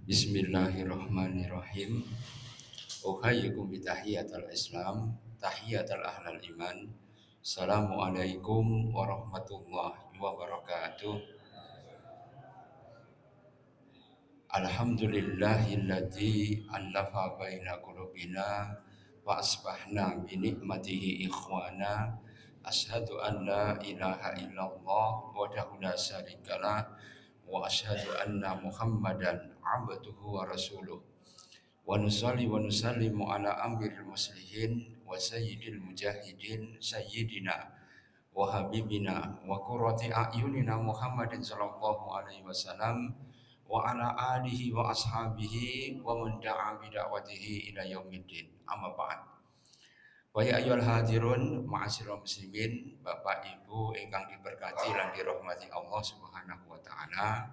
Bismillahirrahmanirrahim. Uhayyikum bitahiyatul Islam, tahiyatul ahlal iman. Assalamualaikum warahmatullahi wabarakatuh. Alhamdulillahilladzi allafa baina qulubina wa asbahna bi ni'matihi ikhwana. Asyhadu an la ilaha illallah wahdahu la syarikalah wa asyhadu anna Muhammadan abduhu wa rasuluh. Wa nusalli wa nusallimu ala amiril muslihin wa sayyidil mujahidin sayyidina wa habibina wa qurrati a'yunina Muhammadin sallallahu alaihi wasallam wa ala alihi wa ashabihi wa man da'a bi da'watihi ila yaumiddin. Amma ba'd. Wa ya ayyuhal hadirun ma'asyiral muslimin, Bapak Ibu ingkang diberkati lan dirahmati Allah Subhanahu wa taala.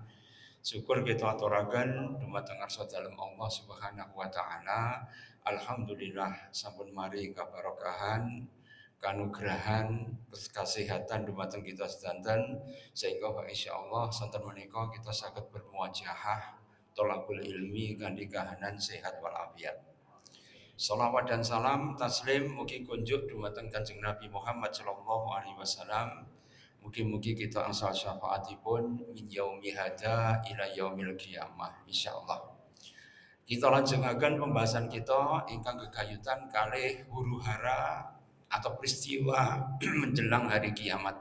Syukur kita aturaken dumateng ngarsa dalem Allah Subhanahu wa taala. Alhamdulillah sampun mari kabarokahan, kanugrahan, kesehatan dumateng kita sedanten sehingga insyaallah sonten menika kita saged bermuajahah thalabul ilmi kanthi kahanan sehat walafiat. Salawat dan salam taslim mugi kunjuk dumateng Kanjeng Nabi Muhammad sallallahu alaihi wasallam. Mugi-mugi kita angsal syafaatipun min yaumi hada ila yaumil qiyamah insyaallah. Kita lanjutaken pembahasan kita ingkang gegayutan kalih huru-hara atau peristiwa menjelang hari kiamat.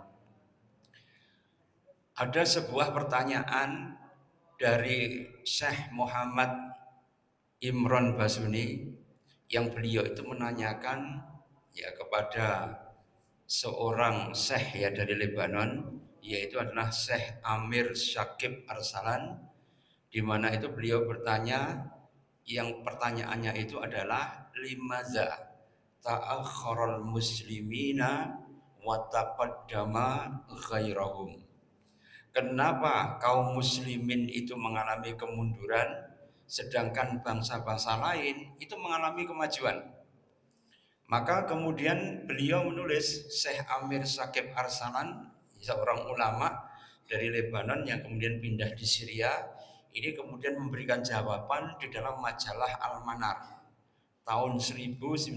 Ada sebuah pertanyaan dari Syekh Muhammad Imron Basuni yang beliau itu menanyakan ya kepada seorang syekh ya dari Lebanon, yaitu adalah Syekh Amir Syakib Arsalan, di mana itu beliau bertanya, yang pertanyaannya itu adalah limaza ta'akhkharal muslimina wa taqaddama ghairahum. Kenapa kaum muslimin itu mengalami kemunduran sedangkan bangsa-bangsa lain itu mengalami kemajuan? Maka kemudian beliau menulis, Syekh Amir Syakib Arsalan, seorang ulama dari Lebanon yang kemudian pindah di Syria, ini kemudian memberikan jawaban di dalam majalah Al-Manar tahun 1929, 1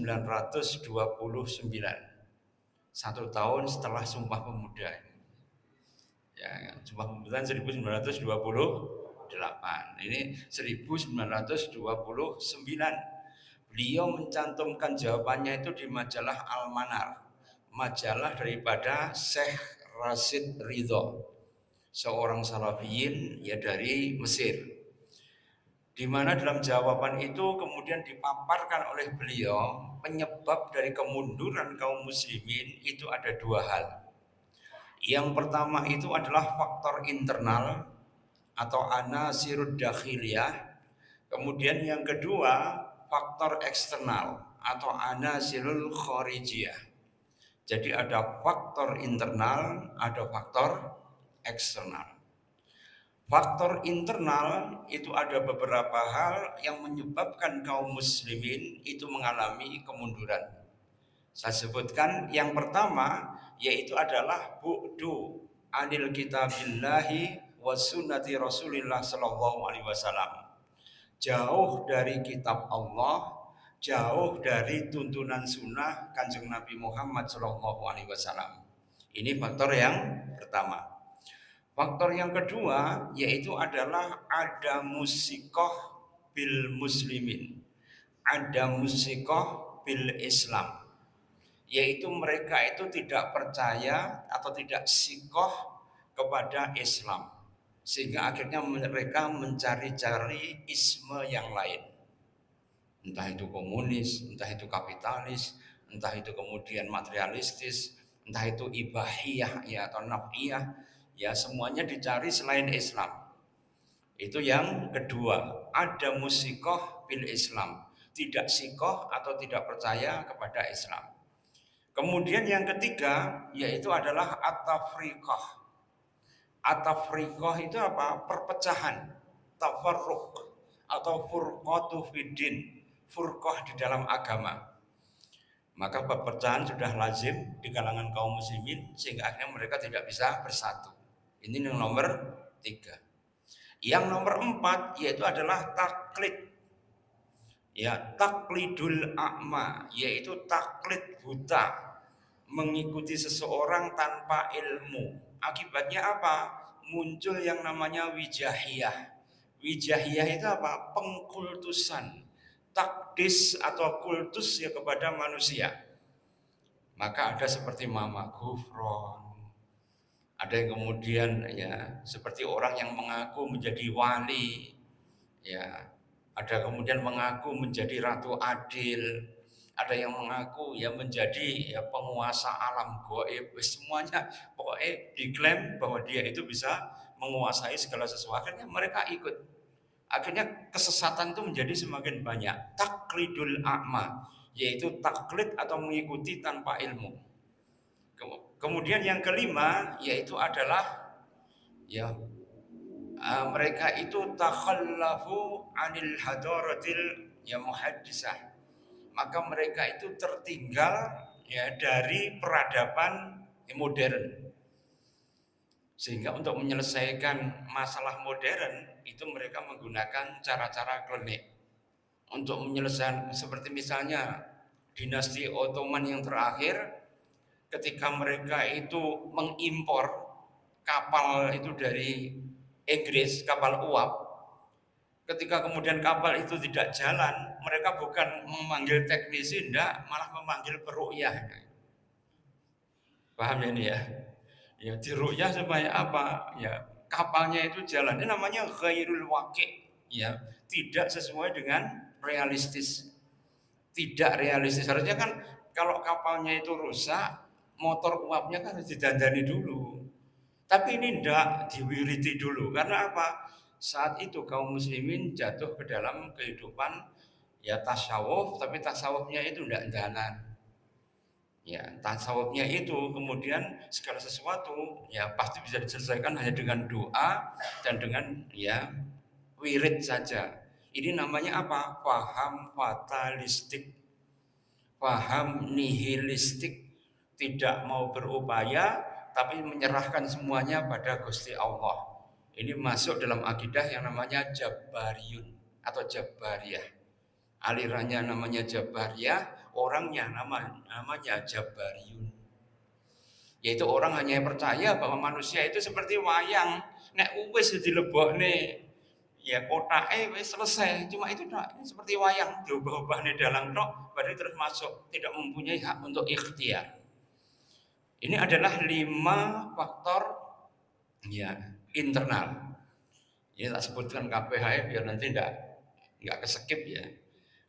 tahun setelah Sumpah Pemuda. Ya, Sumpah Pemuda 1928. Ini 1929. Beliau mencantumkan jawabannya itu di majalah Al-Manar, majalah daripada Syekh Rasid Ridho, seorang salafiyin ya dari Mesir. Di mana dalam jawaban itu kemudian dipaparkan oleh beliau penyebab dari kemunduran kaum muslimin itu ada dua hal. Yang pertama itu adalah faktor internal atau anasirud dakhiliyah. Kemudian yang kedua faktor eksternal atau anasirul kharijiyah. Jadi ada faktor internal, ada faktor eksternal. Faktor internal itu ada beberapa hal yang menyebabkan kaum muslimin itu mengalami kemunduran. Saya sebutkan yang pertama yaitu adalah bu'du anil kitabillahi wa sunnati Rasulillah sallallahu alaihi wasallam. Jauh dari kitab Allah, jauh dari tuntunan sunnah Kanjeng Nabi Muhammad sallallahu alaihi wasallam. Ini faktor yang pertama. Faktor yang kedua yaitu adalah ada musikoh bil muslimin, ada musikoh bil Islam, yaitu mereka itu tidak percaya atau tidak sikoh kepada Islam, sehingga akhirnya mereka mencari-cari isme yang lain, entah itu komunis, entah itu kapitalis, entah itu kemudian materialistis, entah itu ibahiyah ya atau nafiyah, ya semuanya dicari selain Islam. Itu yang kedua, ada musikoh bil Islam, tidak sikoh atau tidak percaya kepada Islam. Kemudian yang ketiga yaitu adalah at-tafriqah. At-tafriqah itu apa? Perpecahan, tafarruq atau furqatu fiddin, furqah di dalam agama. Maka perpecahan sudah lazim di kalangan kaum muslimin sehingga akhirnya mereka tidak bisa bersatu. Ini yang nomor 3. Yang nomor 4 yaitu adalah taklid. Ya, taklidul a'ma, yaitu taklid buta, mengikuti seseorang tanpa ilmu. Akibatnya apa? Muncul yang namanya wijahiyah. Wijahiyah itu apa? Pengkultusan, takdis atau kultus ya kepada manusia. Maka ada seperti Mama Gufron, ada yang kemudian ya seperti orang yang mengaku menjadi wali, ya, ada kemudian mengaku menjadi ratu adil, ada yang mengaku ya menjadi ya penguasa alam gaib, semuanya pokoknya diklaim bahwa dia itu bisa menguasai segala sesuatu. Akhirnya mereka ikut. Akhirnya kesesatan itu menjadi semakin banyak. Taklidul a'ma, yaitu taklid atau mengikuti tanpa ilmu. Kemudian yang kelima yaitu adalah ya mereka itu takhallafu anil hadaratil ya muhaddisah. Maka mereka itu tertinggal ya dari peradaban modern. Sehingga untuk menyelesaikan masalah modern itu mereka menggunakan cara-cara klinik. Untuk menyelesaikan seperti misalnya dinasti Ottoman yang terakhir, ketika mereka itu mengimpor kapal itu dari Inggris, kapal uap, ketika kemudian kapal itu tidak jalan, mereka bukan memanggil teknisi, enggak, malah memanggil peruqyah. Paham ya ini ya? Ya diruqyah supaya apa? Ya kapalnya itu jalan. Ini namanya ghairul waqi', ya, tidak sesuai dengan realistis. Tidak realistis. Harusnya kan kalau kapalnya itu rusak, motor uapnya kan harus didandani dulu. Tapi ini tidak diwiriti dulu. Karena apa? Saat itu kaum muslimin jatuh ke dalam kehidupan ya tasawuf, tapi tasawufnya itu tidak jalan. Ya, tasawufnya itu kemudian segala sesuatu ya pasti bisa diselesaikan hanya dengan doa dan dengan ya wirid saja. Ini namanya apa? Paham fatalistik, paham nihilistik, tidak mau berupaya tapi menyerahkan semuanya pada Gusti Allah. Ini masuk dalam akidah yang namanya Jabariyun atau Jabariyah. Alirannya namanya Jabariyah, orangnya namanya Jabariyun. Yaitu orang hanya percaya bahwa manusia itu seperti wayang, nek wis dilebokne ya kotake wis selesai. Cuma itu tok, ini seperti wayang, diubah-ubahne dalang tok, baru terus masuk, tidak mempunyai hak untuk ikhtiar. Ini adalah 5 faktor ya internal. Ini tak sebutkan KPH biar nanti enggak keskip ya.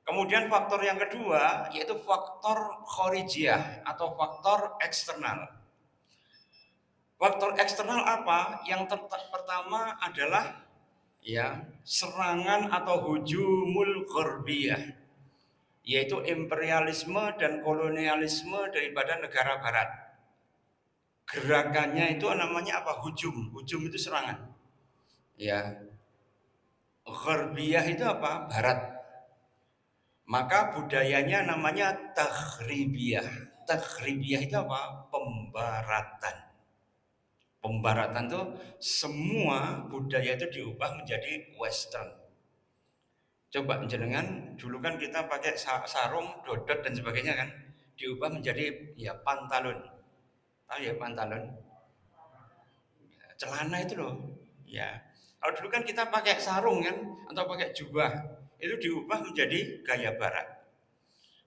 Kemudian faktor yang kedua yaitu faktor khorijiyah atau faktor eksternal. Faktor eksternal apa? Yang pertama adalah ya serangan atau hujumul gharbiyah, yaitu imperialisme dan kolonialisme daripada negara barat. Gerakannya itu namanya apa? Hujum. Hujum itu serangan. Ya. Gharbiyah itu apa? Barat. Maka budayanya namanya takhribiyah. Takhribiyah itu apa? Pembaratan. Pembaratan itu semua budaya itu diubah menjadi western. Coba jenengan dulu kan kita pakai sarung, dodot dan sebagainya kan, diubah menjadi ya pantalon. Tahu ya pantalon? Celana itu loh. Ya. Kalau dulu kan kita pakai sarung kan atau pakai jubah, itu diubah menjadi gaya barat.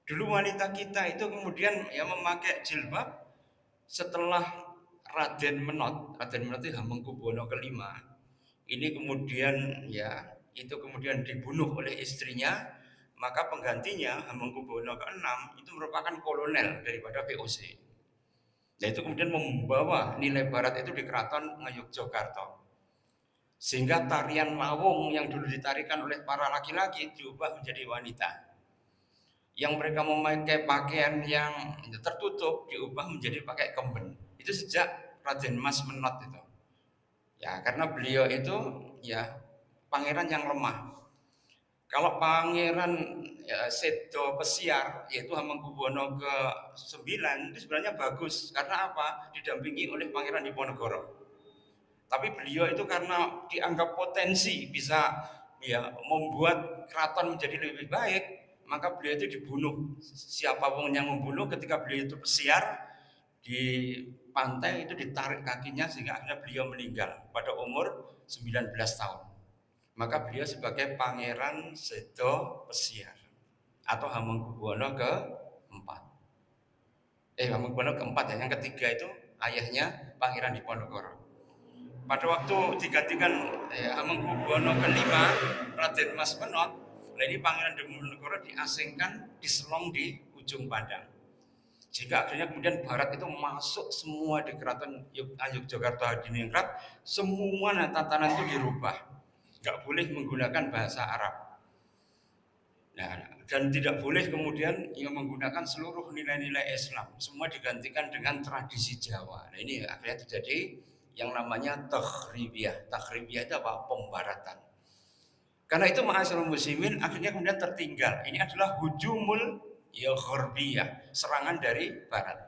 Dulu wanita kita itu kemudian ya memakai jilbab setelah Raden Menot itu Hamengkubuwono kelima. Ini kemudian ya itu kemudian dibunuh oleh istrinya, maka penggantinya Hamengkubuwono ke-6 itu merupakan kolonel daripada VOC. Nah itu kemudian membawa nilai barat itu di keraton Ngayogyakarta. Sehingga tarian lawung yang dulu ditarikan oleh para laki-laki diubah menjadi wanita. Yang mereka memakai pakaian yang tertutup diubah menjadi pakai kemben. Itu sejak Raden Mas Menot itu. Ya, karena beliau itu ya pangeran yang lemah. Kalau pangeran ya, Sedo Pesiar yaitu Hamengkubuwono ke-9 itu sebenarnya bagus karena apa? Didampingi oleh Pangeran Diponegoro. Tapi beliau itu karena dianggap potensi bisa ya membuat keraton menjadi lebih baik, maka beliau itu dibunuh. Siapapun yang membunuh ketika beliau itu pesiar di pantai itu ditarik kakinya sehingga akhirnya beliau meninggal pada umur 19 tahun. Maka beliau sebagai Pangeran Sedo Pesiar atau Hamengkubuwono keempat. Hamengkubuwono keempat ya, yang ketiga itu ayahnya Pangeran Diponegoro. Pada waktu digantikan Hamengkubuwono kelima, Raden Mas Menot, ini Pangeran Diponegoro diasingkan di Selong di ujung Pandang. Jika akhirnya kemudian Barat itu masuk semua di keraton Yogyakarta Hadiningrat, semua tatanan itu dirubah, nggak boleh menggunakan bahasa Arab. Nah, dan tidak boleh kemudian yang menggunakan seluruh nilai-nilai Islam, semua digantikan dengan tradisi Jawa. Nah ini akhirnya terjadi yang namanya takhribiyah. Takhribiyah itu apa? Pembaratan. Karena itu ma'asyiral muslimin akhirnya kemudian tertinggal. Ini adalah hujumul gharbiyah, serangan dari barat.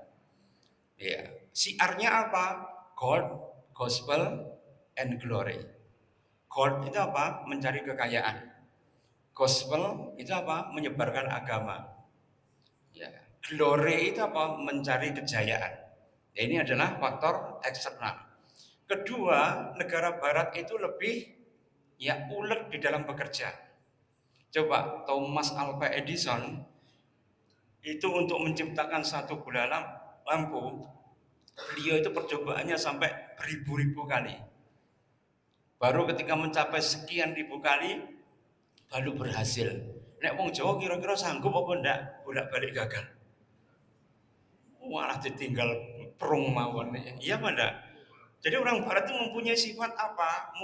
Ya, siarnya apa? God, gospel, and glory. God itu apa? Mencari kekayaan. Gospel itu apa? Menyebarkan agama. Ya, glory itu apa? Mencari kejayaan. Ya, ini adalah faktor eksternal. Kedua, negara barat itu lebih ulet di dalam bekerja. Coba Thomas Alva Edison itu untuk menciptakan satu bola lampu, beliau itu percobaannya sampai beribu-ribu kali. Baru ketika mencapai sekian ribu kali baru berhasil. Nek wong Jawa kira-kira sanggup apa ndak bolak-balik gagal. Malah ditinggal perung mawon. Iya apa ndak? Jadi orang barat itu mempunyai sifat apa?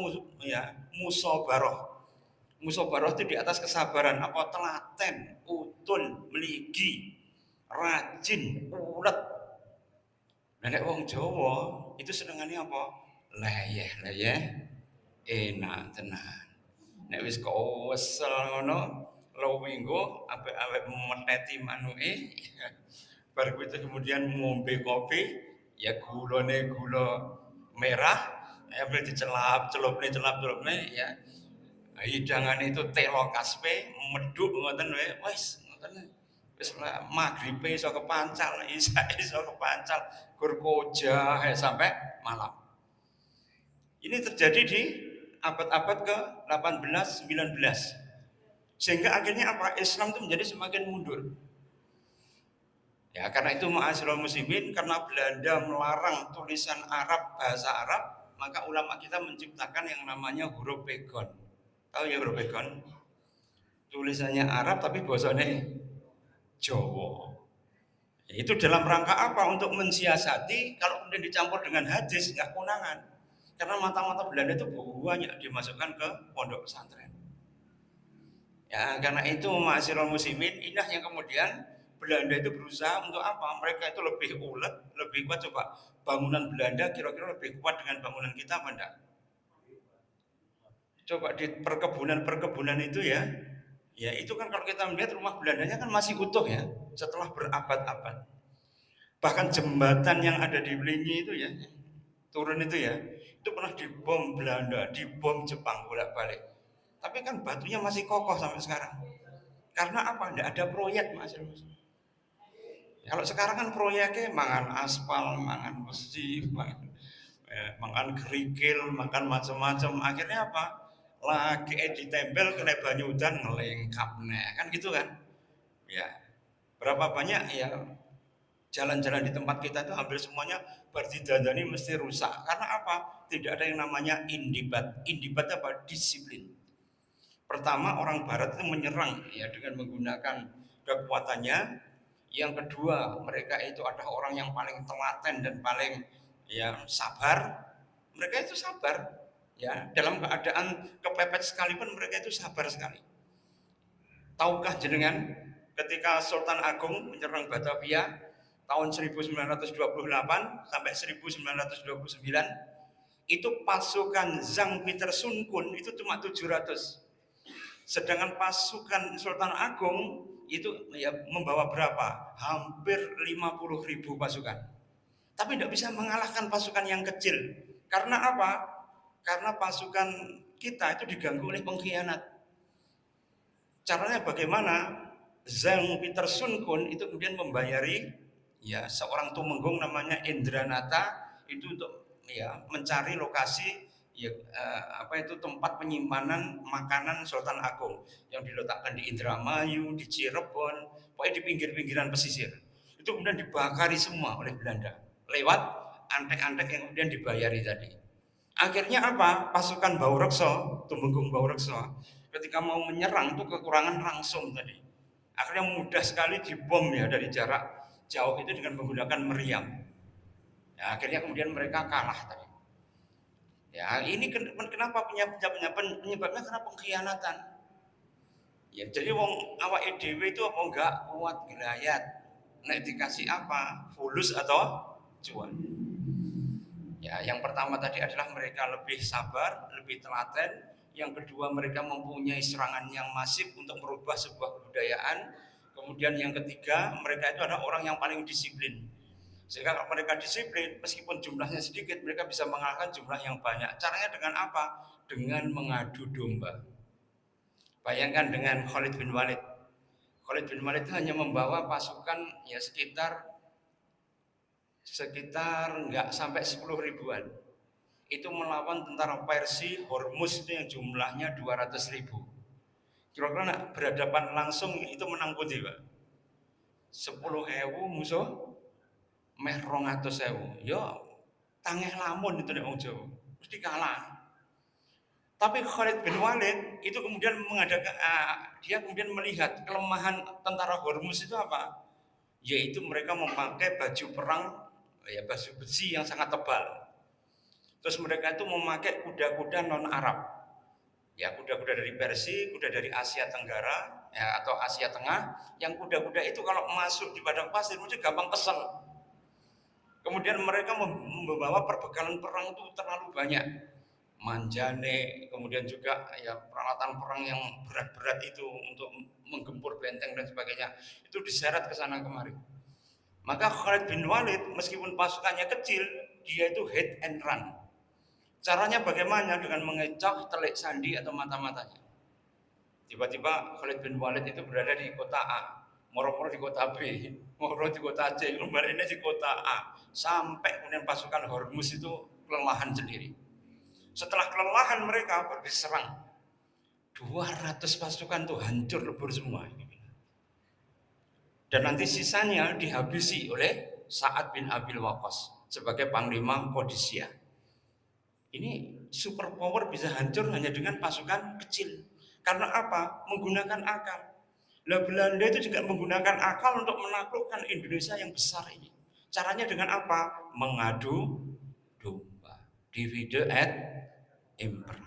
Musabaroh. Musabaroh itu di atas kesabaran, apa telaten, utun, meligi, rajin, ulet. Nah, nek wong Jawa itu senengannya apa? Leyeh, enak tenan. Nek wis kok wesel ngono, lowenggo apik-apik meteti manuke, bar itu kemudian ngombe kopi, ya gulane gula merah, ambil celupne ya. Hidangan itu telo kaspe, medhuk ngoten wis ngoten. Wis maghribe iso kepancal, isya iso kepancal, gur koja sampai malam. Ini terjadi di abad-abad ke-18, 19. Sehingga akhirnya apa? Islam itu menjadi semakin mundur. Ya, karena itu ma'asyiral muslimin, karena Belanda melarang tulisan Arab, bahasa Arab, maka ulama kita menciptakan yang namanya huruf pegon. Tahu ya huruf pegon? Tulisannya Arab tapi bahasanya Jawa. Itu dalam rangka apa? Untuk mensiasati kalau kemudian dicampur dengan hadis nggak konangan. Karena mata-mata Belanda itu banyak dimasukkan ke pondok pesantren. Ya, karena itu ma'asyiral muslimin, inilah yang kemudian Belanda itu berusaha untuk apa? Mereka itu lebih ulet, lebih kuat. Coba bangunan Belanda kira-kira lebih kuat dengan bangunan kita apa enggak? Coba di perkebunan itu ya itu kan kalau kita melihat rumah Belandanya kan masih utuh ya setelah berabad-abad. Bahkan jembatan yang ada di Belingi itu ya, turun itu ya, itu pernah dibom Belanda, dibom Jepang bolak-balik. Tapi kan batunya masih kokoh sampai sekarang. Karena apa? Tidak ada proyek, Mas. Kalau sekarang kan proyeknya mangan aspal, mangan besi, mangan kerikil, makan macam-macam. Akhirnya apa? Lagi ditempel kena banyu udan ngelengkap kan gitu kan? Ya. Berapa banyak ya jalan-jalan di tempat kita itu hampir semuanya berdidandani mesti rusak. Karena apa? Tidak ada yang namanya indibat. Indibat apa? Disiplin. Pertama, orang barat itu menyerang ya dengan menggunakan kekuatannya. Yang kedua, mereka itu adalah orang yang paling telaten dan paling sabar. Mereka itu sabar ya, dalam keadaan kepepet sekalipun mereka itu sabar sekali. Tahukah jenengan ketika Sultan Agung menyerang Batavia tahun 1928 sampai 1929, itu pasukan Zhang Peter Sun Kun itu cuma 700. Sedangkan pasukan Sultan Agung itu membawa berapa? Hampir 50.000 pasukan. Tapi tidak bisa mengalahkan pasukan yang kecil. Karena apa? Karena pasukan kita itu diganggu oleh pengkhianat. Caranya bagaimana? Zhang Peterson Kun itu kemudian membayari ya seorang tumenggung namanya Indranata itu untuk ya mencari lokasi ya apa itu tempat penyimpanan makanan Sultan Agung yang diletakkan di Indramayu, di Cirebon, pokoknya di pinggir-pinggiran pesisir. Itu kemudian dibakari semua oleh Belanda lewat antek-antek yang kemudian dibayari tadi. Akhirnya apa? Pasukan Baurekso, Tumenggung Baurekso, ketika mau menyerang itu kekurangan langsung tadi. Akhirnya mudah sekali dibom ya dari jarak jauh itu dengan menggunakan meriam. Ya, akhirnya kemudian mereka kalah tadi. Ya, ini kenapa penyebabnya karena pengkhianatan. Ya, jadi wong awak EDW itu apa enggak kuat gelayat. Nek dikasih apa? Fulus atau cuan. Ya, yang pertama tadi adalah mereka lebih sabar, lebih telaten. Yang kedua, mereka mempunyai serangan yang masif untuk merubah sebuah kebudayaan. Kemudian yang ketiga, mereka itu adalah orang yang paling disiplin. Sehingga kalau mereka disiplin, meskipun jumlahnya sedikit, mereka bisa mengalahkan jumlah yang banyak. Caranya dengan apa? Dengan mengadu domba. Bayangkan dengan Khalid bin Walid. Khalid bin Walid itu hanya membawa pasukan ya sekitar nggak sampai 10 ribuan. Itu melawan tentara Persia Hormuz itu yang jumlahnya 200 ribu. Kira-kira nak berhadapan langsung itu menang putih Pak. 10.000 musuh meh 200.000. Yo tangeh lamun itu nek wong Jawa. Mesti kalah. Tapi Khalid bin Walid itu kemudian mengadakan dia kemudian melihat kelemahan tentara Hormuz itu apa? Yaitu mereka memakai baju perang ya baju besi yang sangat tebal. Terus mereka itu memakai kuda-kuda non-Arab. Ya, kuda-kuda dari Persia, kuda dari Asia Tenggara, ya, atau Asia Tengah. Yang kuda-kuda itu kalau masuk di padang pasir mesti gampang kesel. Kemudian mereka membawa perbekalan perang itu terlalu banyak. Manjane, kemudian juga ya peralatan perang yang berat-berat itu untuk menggempur benteng dan sebagainya. Itu diseret ke sana kemari. Maka Khalid bin Walid meskipun pasukannya kecil, dia itu hit and run. Caranya bagaimana? Dengan mengecoh telik sandi atau mata-matanya. Tiba-tiba Khalid bin Walid itu berada di kota A, moro-moro di kota B, moro di kota C, kembali di kota A, sampai kemudian pasukan Hormuz itu kelelahan sendiri. Setelah kelelahan mereka berserang, 200 pasukan itu hancur lebur semua. Dan nanti sisanya dihabisi oleh Sa'ad bin Abil Waqqas sebagai panglima Qadisiyah. Ini super power bisa hancur hanya dengan pasukan kecil. Karena apa? Menggunakan akal. Lah Belanda itu juga menggunakan akal untuk menaklukkan Indonesia yang besar ini. Caranya dengan apa? Mengadu domba. Divide et impera.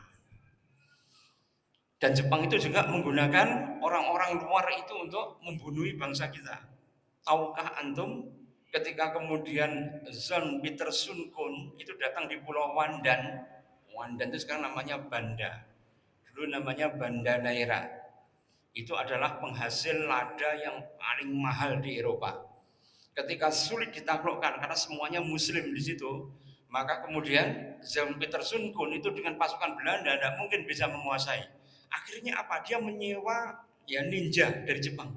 Dan Jepang itu juga menggunakan orang-orang luar itu untuk membunuh bangsa kita. Tahukah antum ketika kemudian John Peterson Kun itu datang di Pulau Wandan. Wandan itu sekarang namanya Banda. Dulu namanya Banda Neira. Itu adalah penghasil lada yang paling mahal di Eropa. Ketika sulit ditaklukkan karena semuanya muslim di situ, maka kemudian John Peterson Kun itu dengan pasukan Belanda tidak mungkin bisa menguasai. Akhirnya apa? Dia menyewa ya ninja dari Jepang,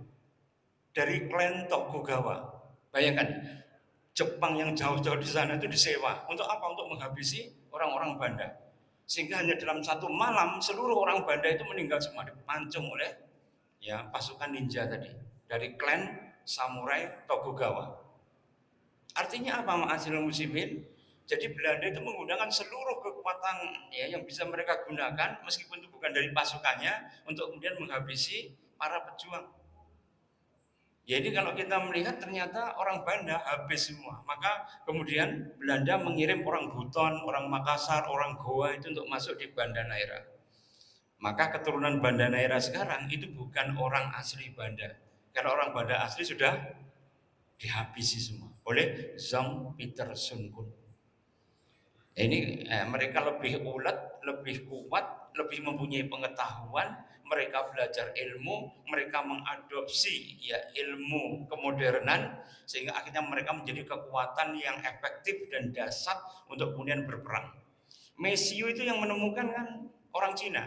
dari klan Tokugawa. Bayangkan, Jepang yang jauh-jauh di sana itu disewa. Untuk apa? Untuk menghabisi orang-orang Banda. Sehingga hanya dalam satu malam seluruh orang Banda itu meninggal semua dipancung oleh ya pasukan ninja tadi dari klan samurai Tokugawa. Artinya apa ma'asyiral muslimin? Jadi Belanda itu menggunakan seluruh kekuatan ya yang bisa mereka gunakan meskipun itu bukan dari pasukannya untuk kemudian menghabisi para pejuang. Jadi kalau kita melihat ternyata orang Banda habis semua. Maka kemudian Belanda mengirim orang Buton, orang Makassar, orang Goa itu untuk masuk di Banda Neira. Maka keturunan Banda Neira sekarang itu bukan orang asli Banda. Karena orang Banda asli sudah dihabisi semua oleh Zhang Peterson Kun. Ini mereka lebih ulet, lebih kuat, lebih mempunyai pengetahuan, mereka belajar ilmu, mereka mengadopsi ya ilmu kemodernan sehingga akhirnya mereka menjadi kekuatan yang efektif dan dasar untuk kemudian berperang. Mesio itu yang menemukan kan orang Cina.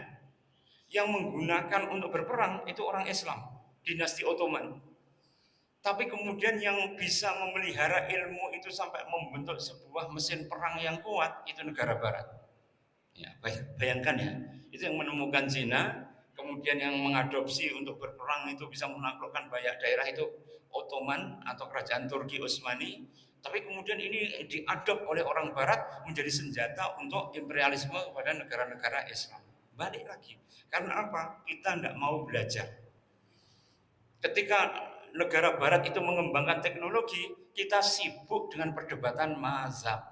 Yang menggunakan untuk berperang itu orang Islam, dinasti Ottoman. Tapi kemudian yang bisa memelihara ilmu itu sampai membentuk sebuah mesin perang yang kuat itu negara barat. Ya, bayangkan ya, itu yang menemukan Cina, kemudian yang mengadopsi untuk berperang itu bisa menaklukkan banyak daerah itu Ottoman atau kerajaan Turki Utsmani. Tapi kemudian ini diadop oleh orang barat menjadi senjata untuk imperialisme kepada negara-negara Islam. Balik lagi. Karena apa? Kita tidak mau belajar. Ketika negara barat itu mengembangkan teknologi, kita sibuk dengan perdebatan mazhab.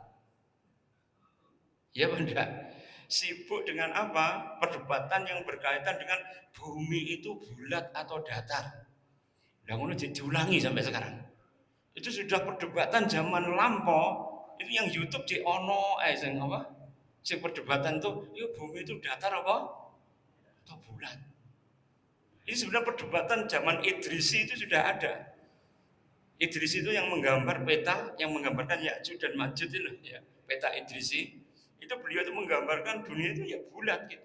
Ya benar. Sibuk dengan apa? Perdebatan yang berkaitan dengan bumi itu bulat atau datar. Dan kemudian diulangi sampai sekarang. Itu sudah perdebatan zaman lampau. Itu yang YouTube di ono sing apa? Sing perdebatan tuh, yuk bumi itu datar apa? Atau bulat. Ini sebenarnya perdebatan zaman Idrisi itu sudah ada. Idrisi itu yang menggambar peta, yang menggambarkan Ya'juj dan Ma'juj itu ya, peta Idrisi. Itu beliau itu menggambarkan dunia itu ya bulat gitu.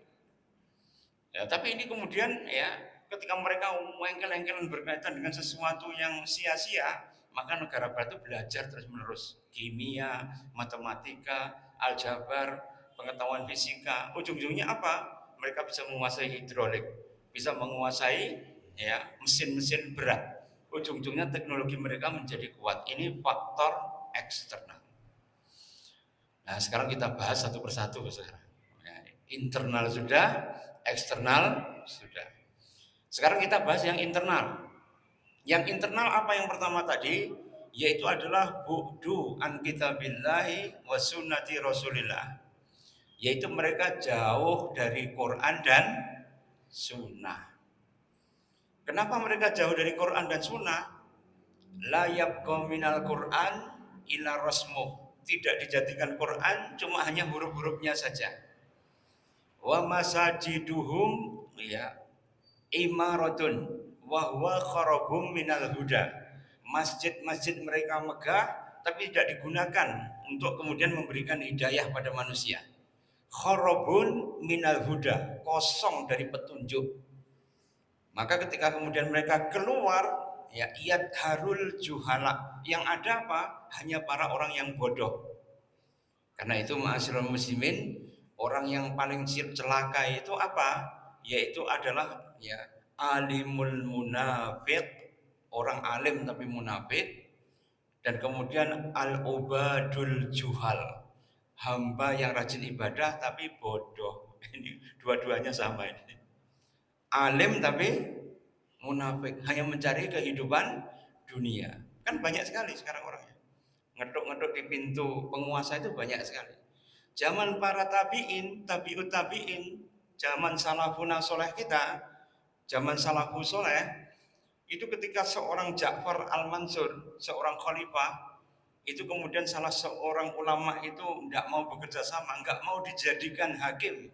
Ya, tapi ini kemudian ya ketika mereka engkel-engkelan berkaitan dengan sesuatu yang sia-sia, maka negara barat itu belajar terus-menerus kimia, matematika, aljabar, pengetahuan fisika. Ujung-ujungnya apa? Mereka bisa menguasai hidrolik, bisa menguasai ya mesin-mesin berat. Ujung-ujungnya teknologi mereka menjadi kuat. Ini faktor eksternal. Nah, sekarang kita bahas satu persatu sekarang. Ya, internal sudah, eksternal sudah. Sekarang kita bahas yang internal. Yang internal apa yang pertama tadi? Yaitu adalah bu'du an kitabillahi wa sunnati rasulillah. Yaitu mereka jauh dari Quran dan sunnah. Kenapa mereka jauh dari Quran dan sunnah? La yabqa minal Quran ila rasmuh. Tidak dijadikan Quran, cuma hanya huruf-hurufnya saja. Wa masajiduhum ya imaratun wa huwa kharabum minal huda. Masjid-masjid mereka megah tapi tidak digunakan untuk kemudian memberikan hidayah pada manusia. Kharabun minal huda, kosong dari petunjuk. Maka ketika kemudian mereka keluar, ya iyad harul juhala, yang ada apa? Hanya para orang yang bodoh. Karena itu ma'asyiral muslimin, orang yang paling celaka itu apa? Yaitu adalah ya alimul munafiq, orang alim tapi munafik, dan kemudian al-ubadul juhal, hamba yang rajin ibadah tapi bodoh. Ini dua-duanya sama ini. Alim tapi munafik, hanya mencari kehidupan dunia. Kan banyak sekali sekarang orangnya. Ngeduk-ngeduk di pintu penguasa itu banyak sekali. Zaman para tabi'in, tabi'ut tabi'in, zaman salafun soleh kita, zaman salafus soleh, itu ketika seorang Ja'far al-Mansur, seorang khalifah, itu kemudian salah seorang ulama itu tidak mau bekerja sama, nggak mau dijadikan hakim.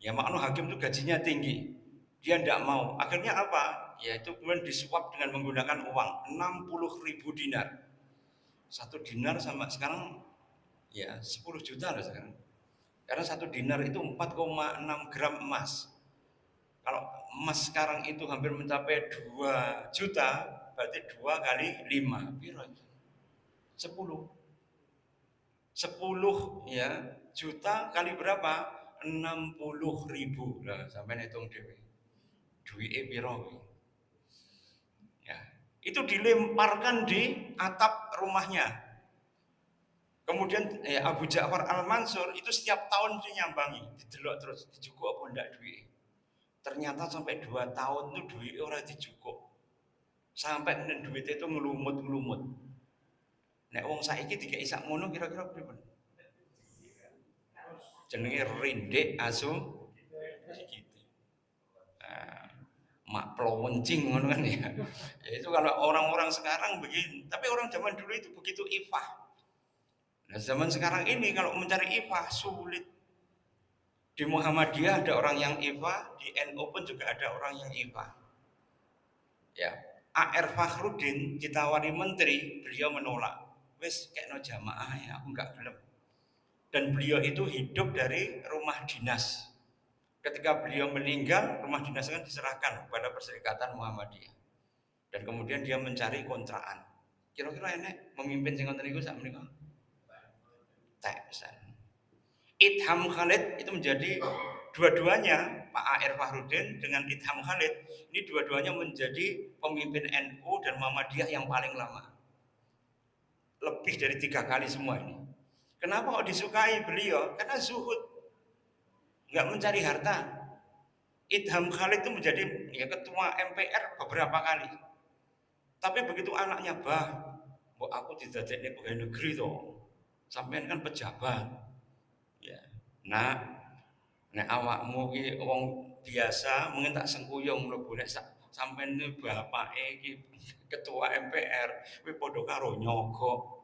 Ya makna hakim itu gajinya tinggi. Dia tidak mau. Akhirnya apa? Yaitu kemudian disuap dengan menggunakan uang 60.000 dinar. Satu dinar sama sekarang ya 10 juta lah sekarang. Karena satu dinar itu 4,6 gram emas. Kalau emas sekarang itu hampir mencapai 2 juta, berarti 2 kali 5. Piro? 10. 10 ya juta kali berapa? 60.000. Nah, sampai hitung dewe. Duitnya piro? Ya, itu dilemparkan di atap rumahnya. Kemudian Abu Ja'far al-Mansur itu setiap tahun itu nyambangi, didelok terus dicukup apa ndak duit. Ternyata sampai 2 tahun itu duit orang dicukup. Sampai duit itu ngelumut-ngelumut. Nek wong saiki dikek isak ngono kira-kira pripun? Jenenge rindik asu dikiti. Mak plowencing ngono kan ya. Ya itu kalau orang-orang sekarang begini, tapi orang zaman dulu itu begitu ifah. Nah, zaman sekarang ini kalau mencari ifah sulit. Di Muhammadiyah ada orang yang ifah, di NU pun juga ada orang yang ifah. Ya, AR Fakhrudin ditawari menteri, beliau menolak. Wes kekno jamaah ya, aku enggak gelem. Dan beliau itu hidup dari rumah dinas. Ketika beliau meninggal, rumah dinas kan diserahkan kepada Perserikatan Muhammadiyah. Dan kemudian dia mencari kontrakan. Kira-kira enek memimpin sing ngoten niku sak menika? Tak pisan. Idham Khalid itu menjadi dua-duanya, Pak A.R. Fakhrudin dengan Idham Khalid, ini dua-duanya menjadi pemimpin NU dan Muhammadiyah yang paling lama. Lebih dari 3 kali semua ini. Kenapa kok disukai beliau? Karena zuhud, nggak mencari harta. Idham Khalid itu menjadi ya, ketua MPR beberapa kali. Tapi begitu anaknya, aku didadekne pegawai negeri toh. Sampean kan pejabat. Ya. Nah, nek awakmu ki wong biasa mungkin tak sengkuyung mlebu nek sampean iki bapake iki ketua MPR, kuwi padha karo nyogok.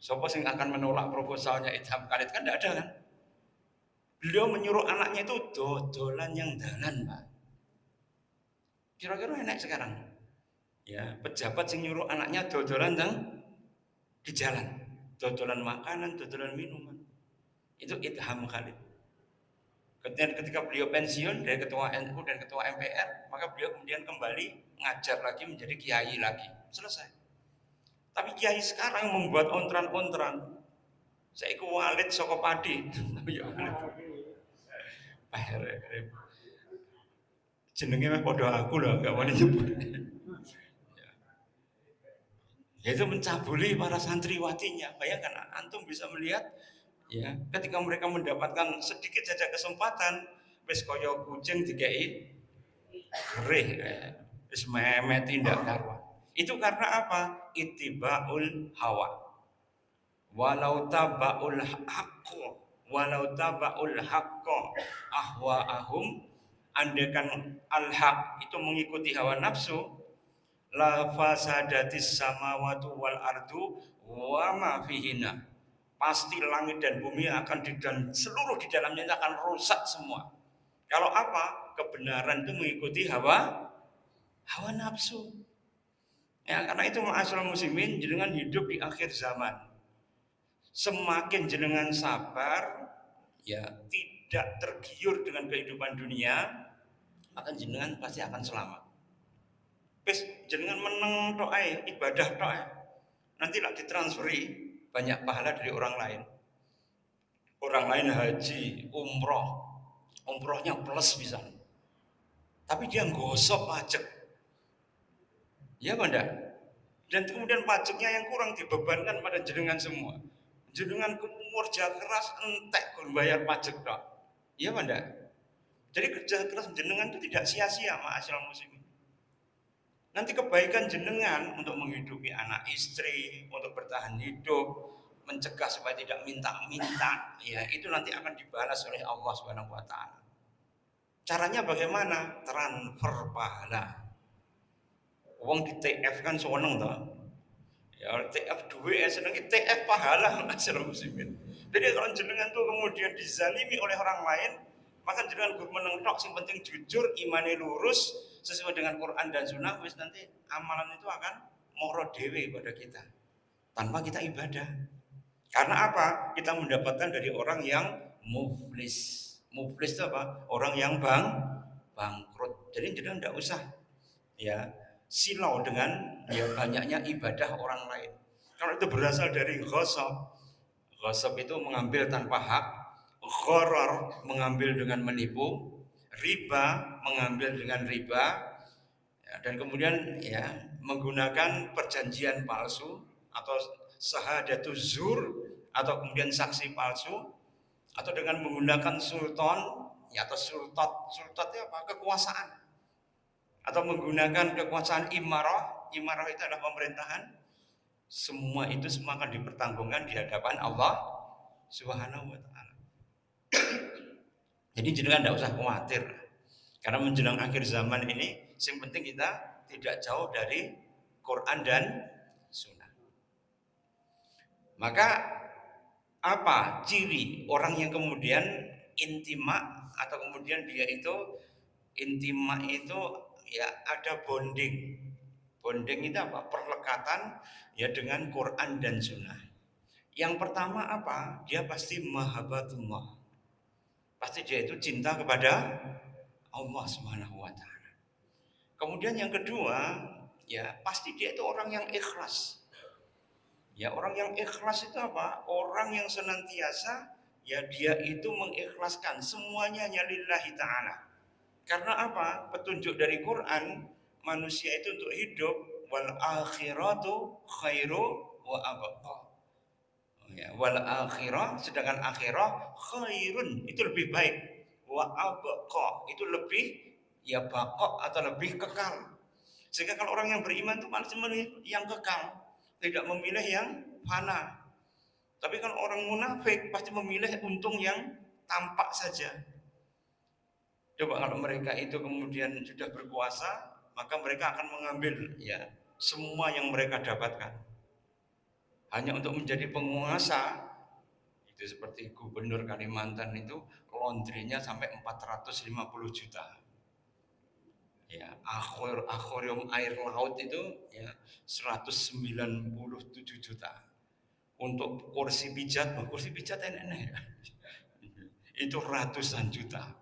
Siapa sing akan menolak proposalnya Idham Khalid? Kan tidak ada kan? Beliau menyuruh anaknya itu dodolan yang dalan, Pak. Kira-kira enak sekarang. Ya, pejabat sing nyuruh anaknya dodolan yang di jalan, dodolan makanan, dodolan minuman. Itu Idham Khalid. Ketika beliau pensiun dari ketua NU dan ketua MPR, maka beliau kemudian kembali ngajar lagi menjadi kiai lagi. Selesai. Tapi kiai sekarang membuat ontran-ontran. Saya ikut Walid saka padi. Jenenge mah padha aku lho, gak wani nyebut. Yaitu mencabuli para santriwatinya. Bayangkan antum bisa melihat ya, ketika mereka mendapatkan sedikit saja kesempatan, wis kaya kucing dikei gerih, wis memet tindak karuan. Itu karena apa? Ittibaul hawa. Walau tabaul haqqo ahwaahum, andekan al-haq itu mengikuti hawa nafsu, la fasadatis samawati wal ardu wa ma fihina. Pasti langit dan bumi akan dan seluruh di dalamnya akan rusak semua. Kalau apa? Kebenaran itu mengikuti hawa nafsu. Ya, karena itu ma'asyiral muslimin, jenengan hidup di akhir zaman. Semakin jenengan sabar, ya tidak tergiur dengan kehidupan dunia, maka jenengan pasti akan selamat. Pes jenengan meneng tok ae, ibadah tok ae. Nanti lah ditransferi banyak pahala dari orang lain. Orang lain haji, umrohnya plus bisa. Tapi dia gosok pajak. Ya benda. Dan kemudian pajaknya yang kurang dibebankan pada jenengan semua. Jenengan kerja keras entek kalau bayar pajak tok. Iya benda. Jadi kerja keras jenengan itu tidak sia-sia, ma'asyiral muslimin. Nanti kebaikan jenengan untuk menghidupi anak istri, untuk bertahan hidup, mencegah supaya tidak minta-minta, ya itu nanti akan dibalas oleh Allah Subhanahu wa taala. Caranya bagaimana? Transfer pahala. Wong di TF kan seneng toh. Ya TF duwe seneng TF pahala masyarakat muslimin. Jadi kalau jenengan tuh kemudian dizalimi oleh orang lain, maka jenengan gur meneng tok, sing penting jujur, imane lurus sesuai dengan Quran dan Sunnah, wis nanti amalan itu akan moro dewe pada kita tanpa kita ibadah. Karena apa? Kita mendapatkan dari orang yang muflis. Muflis itu apa? Orang yang bangkrut. Jadi jenengan tidak usah ya silau dengan ya banyaknya ibadah orang lain. Kalau itu berasal dari ghasab, ghasab itu mengambil tanpa hak, gharar mengambil dengan menipu, riba mengambil dengan riba, ya, dan kemudian ya menggunakan perjanjian palsu atau syahadatuz zur atau kemudian saksi palsu, atau dengan menggunakan sultan ya, atau sultat itu apa? Kekuasaan, atau menggunakan kekuasaan imarah itu adalah pemerintahan. Semua itu semua akan dipertanggungkan di hadapan Allah Subhanahu wa taala. Jadi jenengan tidak usah khawatir, karena menjelang akhir zaman ini yang penting kita tidak jauh dari Quran dan Sunnah. Maka apa ciri orang yang kemudian intima, atau kemudian dia itu intima itu ya ada bonding. Bonding itu apa? Perlekatan ya dengan Quran dan Sunnah. Yang pertama apa? Dia pasti mahabbatullah. Pasti dia itu cinta kepada Allah Subhanahu wa taala. Kemudian yang kedua, ya pasti dia itu orang yang ikhlas. Ya, orang yang ikhlas itu apa? Orang yang senantiasa ya dia itu mengikhlaskan semuanya hanya lillahi ta'ala. Karena apa? Petunjuk dari Quran, manusia itu untuk hidup wal akhiratu khairu wa abqa. Ya, wal akhirah, sedangkan akhirah khairun itu lebih baik. Wa abqa itu lebih ya baqa atau lebih kekal. Sehingga kalau orang yang beriman itu malah memilih yang kekal, tidak memilih yang fana. Tapi kalau orang munafik pasti memilih untung yang tampak saja. Coba kalau mereka itu kemudian sudah berkuasa, maka mereka akan mengambil ya semua yang mereka dapatkan hanya untuk menjadi penguasa. Itu seperti gubernur Kalimantan itu laundrynya sampai 450 juta. Ya, akuarium air laut itu ya 197 juta. Untuk kursi pijat enak-enak ya. Itu ratusan juta.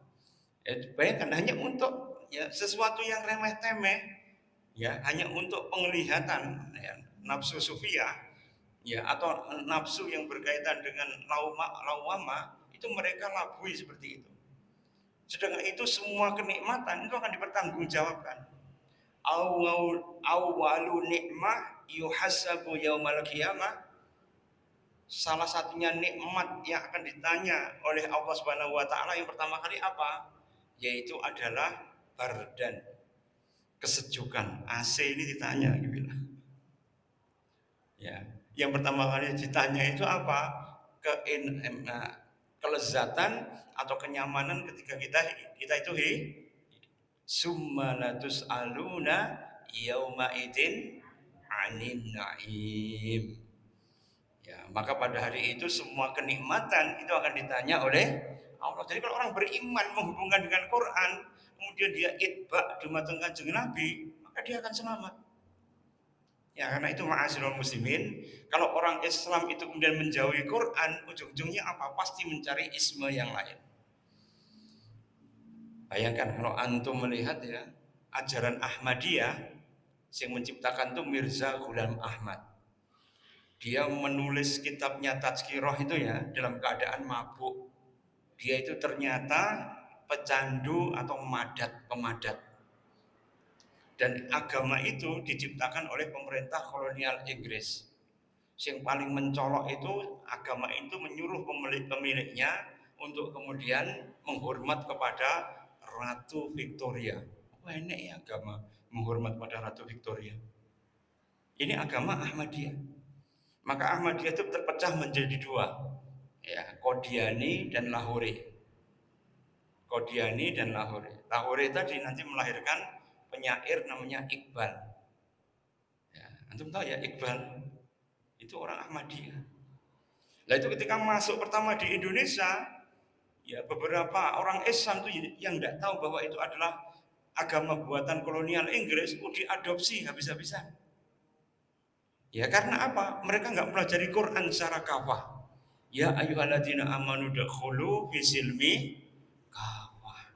Ya, bayangkan hanya untuk ya sesuatu yang remeh-temeh, ya hanya untuk penglihatan ya, nafsu sufia ya atau nafsu yang berkaitan dengan lawama itu mereka labui seperti itu. Sedangkan itu semua kenikmatan itu akan dipertanggungjawabkan. Awalu nikmah yuhasabu yaumal qiyamah. Salah satunya nikmat yang akan ditanya oleh Allah Subhanahu wa taala yang pertama kali apa? Yaitu adalah bardan, kesejukan. AC ini ditanya gitu. Ya, yang pertama kali ditanya itu apa? Kelezatan atau kenyamanan ketika kita itu summa latus aluna yauma idin anin naim. Ya, maka pada hari itu semua kenikmatan itu akan ditanya oleh Allah. Jadi kalau orang beriman menghubungkan dengan Quran, kemudian dia itba di mata Kanjeng Nabi, maka dia akan selamat. Ya, karena itu ma'asyiral muslimin, kalau orang Islam itu kemudian menjauhi Quran, ujung-ujungnya apa? Pasti mencari isme yang lain. Bayangkan kalau antum melihat ya, ajaran Ahmadiyah yang menciptakan itu Mirza Ghulam Ahmad. Dia menulis kitabnya Tazkirah itu ya dalam keadaan mabuk. Dia itu ternyata pecandu atau pemadat. Dan agama itu diciptakan oleh pemerintah kolonial Inggris. Yang paling mencolok itu agama itu menyuruh pemiliknya untuk kemudian menghormat kepada Ratu Victoria. Wah, ini ya agama menghormat pada Ratu Victoria. Ini agama Ahmadiyah. Maka Ahmadiyah itu terpecah menjadi dua, ya, Qadiani dan Lahori. Qadiani dan Lahori. Lahori tadi nanti melahirkan penyair namanya Iqbal. Ya, antum tahu ya Iqbal itu orang Ahmadiyah. Nah itu ketika masuk pertama di Indonesia, ya beberapa orang Islam itu yang tidak tahu bahwa itu adalah agama buatan kolonial Inggris, diadopsi habis-habisan. Ya karena apa? Mereka nggak pelajari Quran secara kafah. Ya ayyuhalladzina amanu dakhulu fisilmi kafah.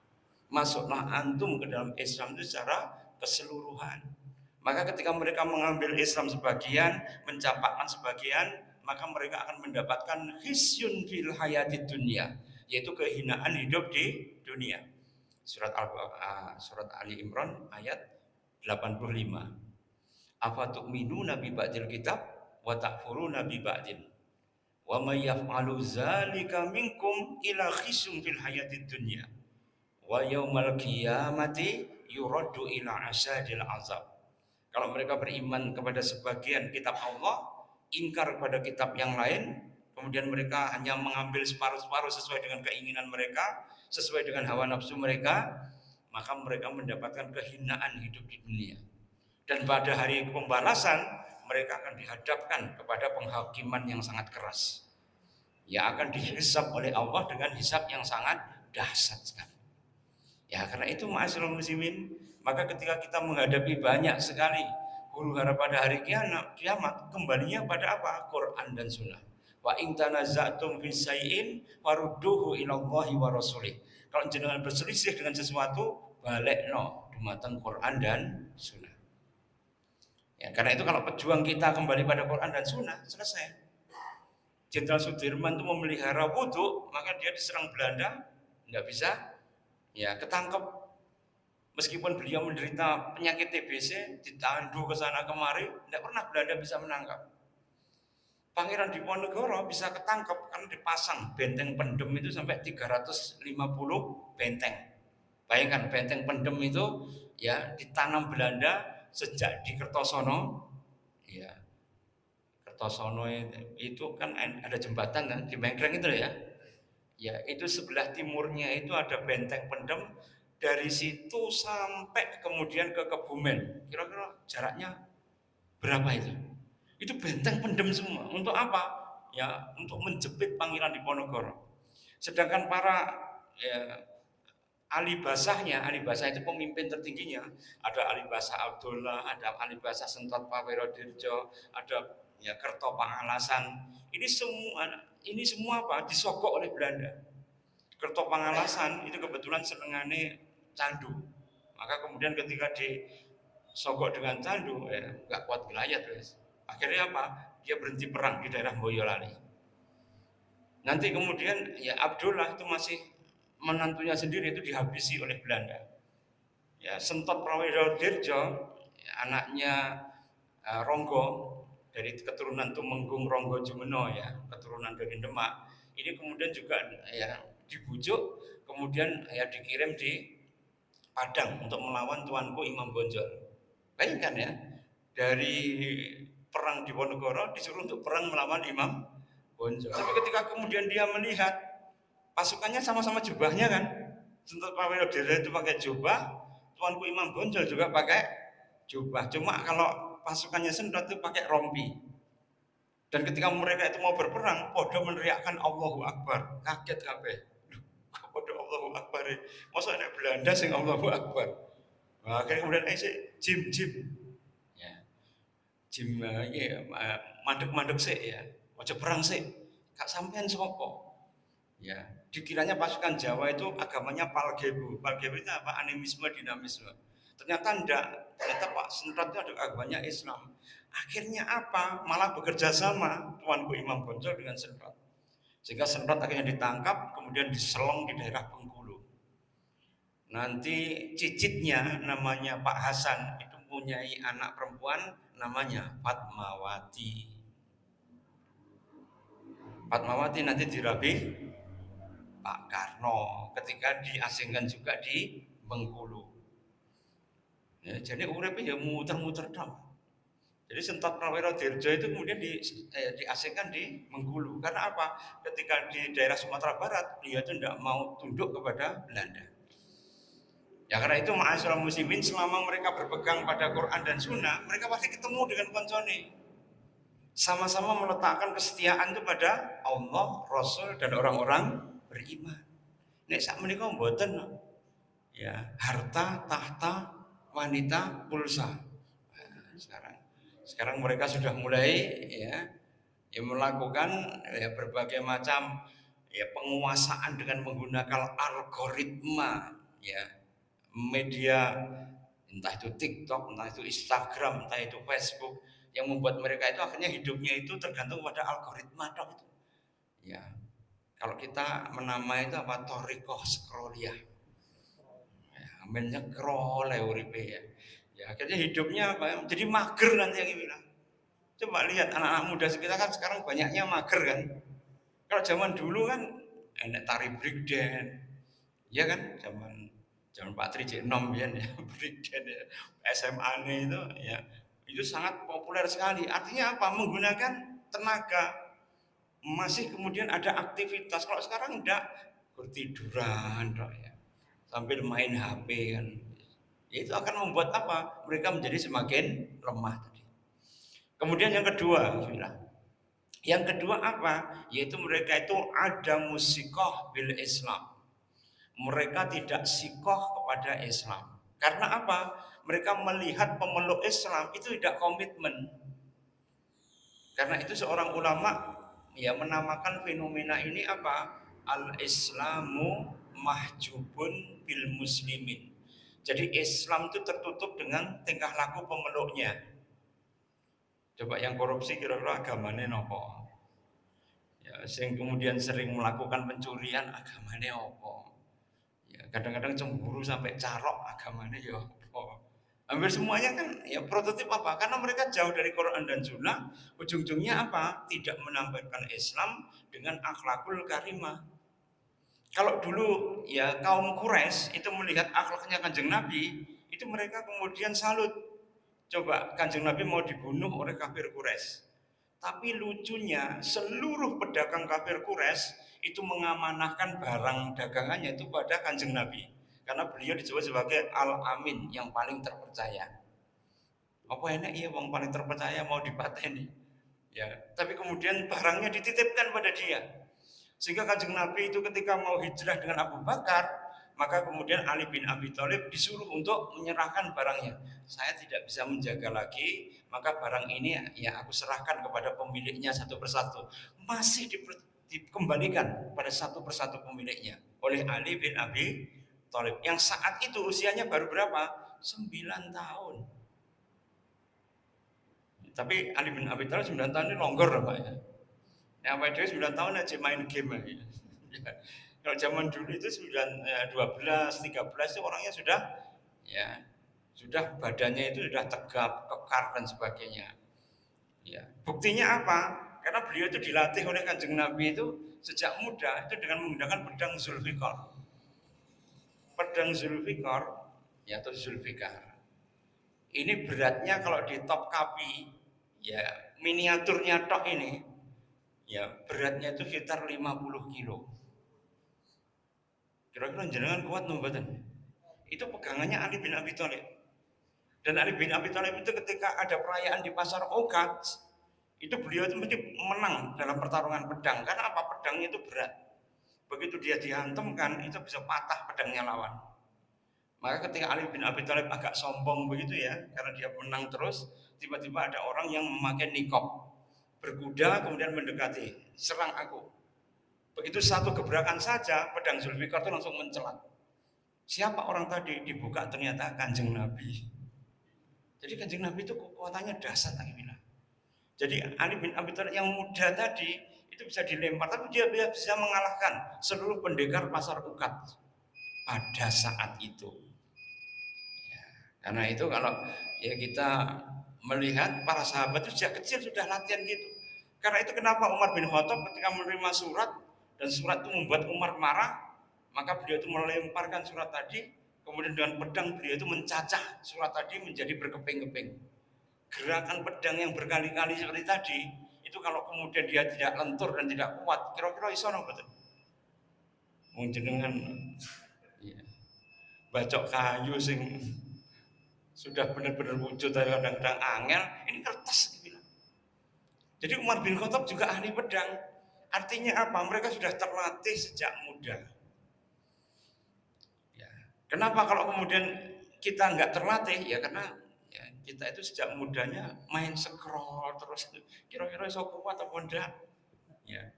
Masuklah antum ke dalam Islam itu secara keseluruhan. Maka ketika mereka mengambil Islam sebagian, mencampakkan sebagian, maka mereka akan mendapatkan khisyun fil hayatid dunya, yaitu kehinaan hidup di dunia. Surat Ali Imran ayat 85. Afatu'minuna bi ba'dil kitab wa takfuruna bi ba'din. Wa may yaf'alu dzalika minkum ila khisyun fil hayatid dunya. Wa yaumal qiyamati yuraddu ila asadil azab. Kalau mereka beriman kepada sebagian kitab Allah, ingkar kepada kitab yang lain, kemudian mereka hanya mengambil separuh-separuh sesuai dengan keinginan mereka, sesuai dengan hawa nafsu mereka, maka mereka mendapatkan kehinaan hidup di dunia. Dan pada hari pembalasan mereka akan dihadapkan kepada penghakiman yang sangat keras, yang akan dihisab oleh Allah dengan hisab yang sangat dahsyat sekali. Ya karena itu ma'asyiral muslimin, maka ketika kita menghadapi banyak sekali huru hara pada hari kiamat, kembalinya pada apa? Quran dan Sunnah. Wa in tanaza'tum fi syai'in farudduhu ila Allahi wa rasulih. Kalau jenengan berselisih dengan sesuatu, balekno dumateng Quran dan Sunnah. Ya, karena itu kalau pejuang kita kembali pada Quran dan Sunnah, selesai. Jenderal Sudirman itu memelihara wudhu, maka dia diserang Belanda, nggak bisa, ya ketangkep. Meskipun beliau menderita penyakit TBC, ditandu ke sana kemari, tidak pernah Belanda bisa menangkap. Pangeran Diponegoro bisa ketangkep karena dipasang benteng pendem itu sampai 350 benteng. Bayangkan benteng pendem itu ya ditanam Belanda sejak di Kertosono. Ya, Kertosono itu kan ada jembatan kan di Mengkreng itu ya. Ya, itu sebelah timurnya itu ada benteng pendem, dari situ sampai kemudian ke Kebumen. Kira-kira jaraknya berapa itu? Itu benteng pendem semua. Untuk apa? Ya, untuk menjepit Pangeran Diponegoro. Sedangkan para ya, ahli basah itu pemimpin tertingginya. Ada ahli basah Abdullah, ada ahli basah Sentot Pawerodirjo, ada ya Kerto Pangalasan. Ini semua apa? Disogok oleh Belanda. Kerto Pangalasan itu kebetulan senengane candu. Maka kemudian ketika disogok dengan candu, nggak kuat gelayat, guys. Akhirnya apa? Dia berhenti perang di daerah Boyolali. Nanti kemudian ya Abdullah itu masih menantunya sendiri itu dihabisi oleh Belanda. Ya Sentot Prawirodirjo, ya, anaknya Ronggo dari keturunan Tumenggung Ronggo Jumeno ya, keturunan dari Demak. Ini kemudian juga ya dibujuk, kemudian ya dikirim di Padang untuk melawan tuanku Imam Bonjol. Bayangkan ya, dari perang di Diponegoro disuruh untuk perang melawan Imam Bonjol. Tapi ketika kemudian dia melihat pasukannya sama-sama jubahnya kan, Sentot Prawirodirjo itu pakai jubah, tuanku Imam Bonjol juga pakai jubah. Cuma kalau pasukannya Sentot itu pakai rompi. Dan ketika mereka itu mau berperang, podo meneriakkan Allahu Akbar. Kaget kabeh. Podo Allahu Akbar. Masa ada Belanda sing Allahu Akbar. Nah, akhirnya kemudian jim. Ya. Jim iki mandek-mandek sik ya. Aja perang sik. Kak sampean sapa? Ya, dikiranya pasukan Jawa itu agamanya Palgebo. Palgebo itu apa? Animisme, dinamisme. Ternyata enggak. Ternyata Pak Sentot itu ada agamanya Islam. Akhirnya apa? Malah bekerja sama tuanku Imam Bonjol dengan Sentot. Sehingga Sentot akhirnya ditangkap, kemudian diselong di daerah Bengkulu. Nanti cicitnya namanya Pak Hasan itu mempunyai anak perempuan namanya Fatmawati. Fatmawati nanti dirabi Pak Karno ketika diasingkan juga di Bengkulu. Ya, jadi uripnya ya muter-muter dong. Jadi Sentot Prawirodirjo itu kemudian diasingkan di Bengkulu. Karena apa? Ketika di daerah Sumatera Barat, dia itu tidak mau tunduk kepada Belanda. Ya karena itu ma'asyiral muslimin, selama mereka berpegang pada Quran dan Sunnah, mereka pasti ketemu dengan koncone. Sama-sama meletakkan kesetiaan itu pada Allah, Rasul, dan orang-orang beriman. Nek sak menika mboten ya harta, tahta, wanita, pulsa. Nah, sekarang mereka sudah mulai ya melakukan ya berbagai macam ya penguasaan dengan menggunakan algoritma ya media, entah itu TikTok, entah itu Instagram, entah itu Facebook, yang membuat mereka itu akhirnya hidupnya itu tergantung pada algoritma dong itu. Ya, kalau kita menamai itu apa? Torikoh scrolliyah. Ya, menyekrol ya uripe ya. Ya akhirnya hidupnya apa? Jadi mager nanti yang bilang. Coba lihat anak-anak muda sekitar kan sekarang banyaknya mager kan. Kalau zaman dulu kan enak tari breakdance, ya kan? Zaman Pak Tri J6 ya, breakdance ya. SMA itu ya itu sangat populer sekali. Artinya apa? Menggunakan tenaga. Masih kemudian ada aktivitas. Kalau sekarang enggak, bertiduran ya. Sambil main HP kan. Ya, itu akan membuat apa? Mereka menjadi semakin lemah tadi. Kemudian yang kedua, apa? Yaitu mereka itu ada musikoh bil Islam. Mereka tidak sikoh kepada Islam. Karena apa? Mereka melihat pemeluk Islam itu tidak komitmen. Karena itu seorang ulama ya menamakan fenomena ini apa? Al-Islamu mahjubun bil muslimin. Jadi Islam itu tertutup dengan tingkah laku pemeluknya. Coba yang korupsi kira-kira agamanya nopo? Ya, sing kemudian sering melakukan pencurian agamanya opo? Ya, kadang-kadang cemburu sampai carok agamanya ya opo? Hampir semuanya kan ya prototip apa? Karena mereka jauh dari Quran dan Sunnah, ujung-ujungnya apa? Tidak menampilkan Islam dengan akhlakul karimah. Kalau dulu ya kaum Quraisy itu melihat akhlaknya Kanjeng Nabi, itu mereka kemudian salut. Coba Kanjeng Nabi mau dibunuh oleh kafir Quraisy. Tapi lucunya seluruh pedagang kafir Quraisy itu mengamanahkan barang dagangannya itu pada Kanjeng Nabi. Karena beliau disebut sebagai Al-Amin yang paling terpercaya. Apa enak iya wong paling terpercaya mau dipateni. Ya, tapi kemudian barangnya dititipkan pada dia. Sehingga Kanjeng Nabi itu ketika mau hijrah dengan Abu Bakar, maka kemudian Ali bin Abi Thalib disuruh untuk menyerahkan barangnya. Saya tidak bisa menjaga lagi, maka barang ini ya aku serahkan kepada pemiliknya satu persatu. Masih dikembalikan pada satu persatu pemiliknya oleh Ali bin Abi Thalib. Yang saat itu usianya baru berapa? 9 tahun. Tapi Ali bin Abi Thalib 9 tahun ini longgar lah Pak ya. Yang apa dia 9 tahun aja main game ya. Ya. Kalau zaman dulu itu 12, 13 itu orangnya sudah ya sudah badannya itu sudah tegap, kekar dan sebagainya. Ya. Buktinya apa? Karena beliau itu dilatih oleh Kanjeng Nabi itu sejak muda itu dengan menggunakan pedang Zulfikar. Pedang Zulfikar ya atau Zulfikar. Ini beratnya kalau di top kapi ya miniaturnya tok ini ya beratnya itu sekitar 50 kilo. Kira-kira jenengan kuat nombatan. Itu pegangannya Ali bin Abi Thalib. Dan Ali bin Abi Thalib itu ketika ada perayaan di pasar Okat, itu beliau itu mesti menang dalam pertarungan pedang karena apa? Pedangnya itu berat. Begitu dia dihantamkan itu bisa patah pedangnya lawan. Maka ketika Ali bin Abi Thalib agak sombong begitu ya, karena dia menang terus, tiba-tiba ada orang yang memakai nikob, berkuda kemudian mendekati, serang aku. Begitu satu gebrakan saja, pedang Zulfikar itu langsung mencelat. Siapa orang tadi? Dibuka ternyata Kanjeng Nabi. Jadi Kanjeng Nabi itu kekuatannya dahsyat lagi bilang. Jadi Ali bin Abi Thalib yang muda tadi itu bisa dilempar, tapi dia bisa mengalahkan seluruh pendekar pasar Ukat pada saat itu. Ya, karena itu kalau ya kita melihat para sahabat itu sejak kecil sudah latihan gitu. Karena itu kenapa Umar bin Khattab ketika menerima surat dan surat itu membuat Umar marah, maka beliau itu melemparkan surat tadi, kemudian dengan pedang beliau itu mencacah surat tadi menjadi berkeping-keping. Gerakan pedang yang berkali-kali seperti tadi, itu kalau kemudian dia tidak lentur dan tidak kuat, kira-kira iso napa betul? Wong jenengan ya, bacok kayu sing sudah benar-benar wujud kadang-kadang angel, ini kertas dibilang. Jadi Umar bin Khattab juga ahli pedang. Artinya apa? Mereka sudah terlatih sejak muda. Ya. Kenapa kalau kemudian kita nggak terlatih? Ya karena ya, kita itu sejak mudanya main scroll terus. Kira-kira iso kuat atau enggak? Ya.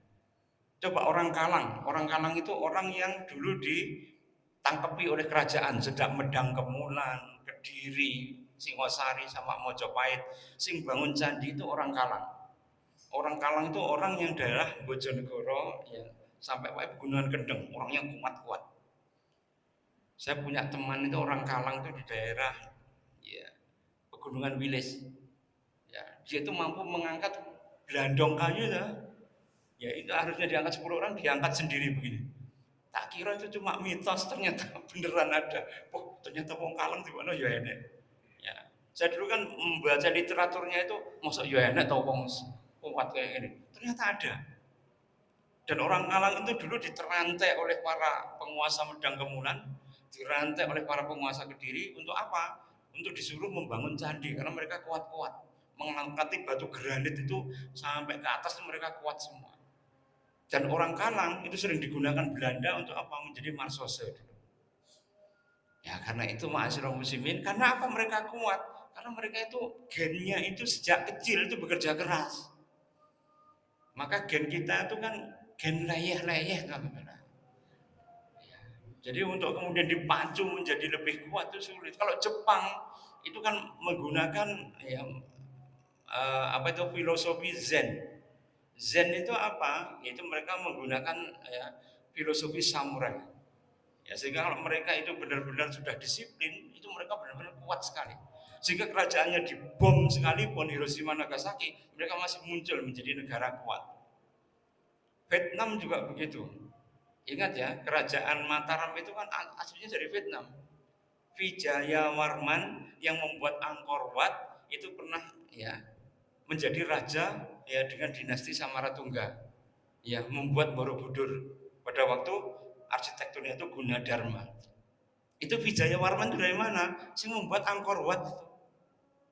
Coba orang Kalang itu orang yang dulu ditangkapi oleh kerajaan, sedang Medang Kemulan, Kediri, Singosari sama Mojopahit. Sing bangun candi itu orang Kalang. Orang Kalang itu orang yang daerah Bojonegoro ya, sampai Pegunungan Kendeng, orangnya kuat-kuat. Saya punya teman itu orang Kalang itu di daerah ya, Pegunungan Wilis. Ya, dia itu mampu mengangkat gelandong kayu ya. Ya itu harusnya diangkat 10 orang, diangkat sendiri begini. Tak kira itu cuma mitos, ternyata beneran ada. Oh, ternyata wong Kalang di mana ya enek. Ya. Saya dulu kan membaca literaturnya itu, masa ya enek tau wong kuat kayak gini. Ternyata ada. Dan orang Kalang itu dulu diterantai oleh para penguasa Medang Kemulan, dirantai oleh para penguasa Kediri untuk apa? Untuk disuruh membangun candi karena mereka kuat-kuat. Mengangkati batu granit itu sampai ke atas itu mereka kuat semua. Dan orang Kalang itu sering digunakan Belanda untuk apa? Menjadi marsose. Ya karena itu ma'asyiral muslimin, karena apa mereka kuat? Karena mereka itu gennya itu sejak kecil itu bekerja keras. Maka gen kita itu kan gen leyeh-leyeh kan. Jadi untuk kemudian dipacu menjadi lebih kuat itu sulit. Kalau Jepang itu kan menggunakan ya, apa itu filosofi Zen. Zen itu apa? Itu mereka menggunakan ya, filosofi samurai. Ya, sehingga kalau mereka itu benar-benar sudah disiplin, itu mereka benar-benar kuat sekali. Sehingga kerajaannya dibom sekalipun Hiroshima Nagasaki, mereka masih muncul menjadi negara kuat. Vietnam juga begitu. Ingat ya, kerajaan Mataram itu kan aslinya dari Vietnam. Wijayawarman yang membuat Angkor Wat itu pernah ya menjadi raja ya dengan dinasti Samaratungga. Ya, membuat Borobudur. Pada waktu arsitekturnya itu Gunadarma. Itu Wijayawarman itu dari mana? Sing membuat Angkor Wat itu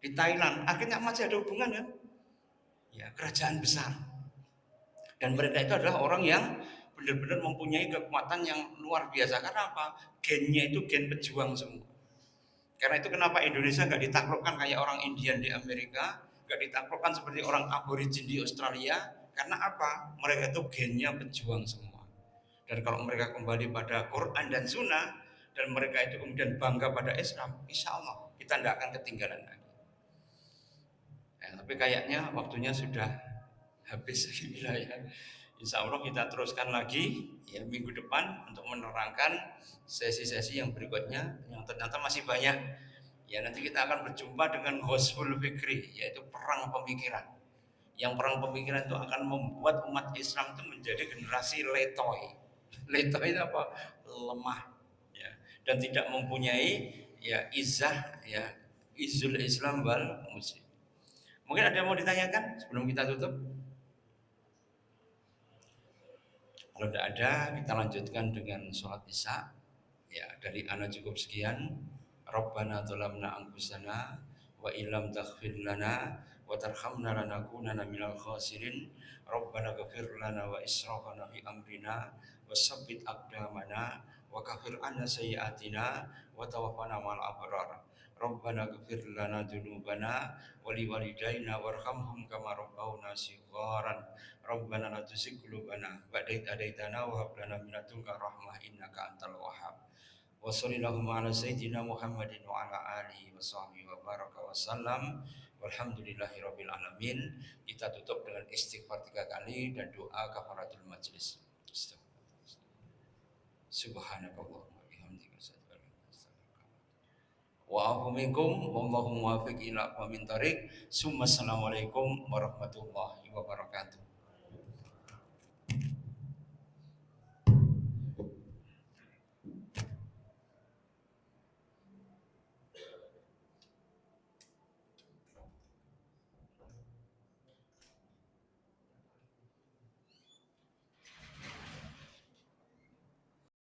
di Thailand. Akhirnya masih ada hubungan kan? Ya, kerajaan besar. Dan mereka itu adalah orang yang benar-benar mempunyai kekuatan yang luar biasa. Karena apa? Gennya itu gen pejuang semua. Karena itu kenapa Indonesia nggak ditaklukkan kayak orang Indian di Amerika, nggak ditaklukkan seperti orang aborigin di Australia. Karena apa? Mereka itu gennya pejuang semua. Dan kalau mereka kembali pada Quran dan Sunnah, dan mereka itu kemudian bangga pada Islam, insya Allah kita tidak akan ketinggalan lagi. Ya, tapi kayaknya waktunya sudah habis ya. Insya Allah kita teruskan lagi ya minggu depan untuk menerangkan sesi-sesi yang berikutnya yang ternyata masih banyak. Ya nanti kita akan berjumpa dengan Ghazwul Fikri, yaitu perang pemikiran. Yang perang pemikiran itu akan membuat umat Islam itu menjadi generasi letoy. Letoy itu apa? Lemah ya. Dan tidak mempunyai ya izah ya izul Islam wal muslim. Mungkin ada yang mau ditanyakan sebelum kita tutup? Kalau tidak ada, kita lanjutkan dengan sholat isya. Ya, dari ana cukup sekian. Rabbana dzalamna anfusana wa illam taghfir lana wa tarhamna lanakunanna minal khasirin. Rabbana ghfir lana wa israfana fi amrina wa sabbit aqdamana wa kafir anna sayyi'atina wa tawaffana ma'al abrar. Rabbana ghfir lana dzunubana wa liwalidayna warhamhum kama rabbawna shigharan. Rabbana la tuzigh qulubana ba'da idh hadaitana wa hab lana min ladunka rahmah innaka antal wahhab. Wa sallallahu ala sayyidina Muhammadin wa ala alihi wa sahbihi wa baraka wa sallam. Walhamdulillahi rabbil alamin. Kita tutup dengan istighfar 3 kali dan doa kafaratul majlis. Subhanakallahumma bihamdika asyhadu an la ilaha illa anta wa atubu minkum wallahu muwaffiq ila aqwamit thoriq. Assalamualaikum warahmatullahi wabarakatuh.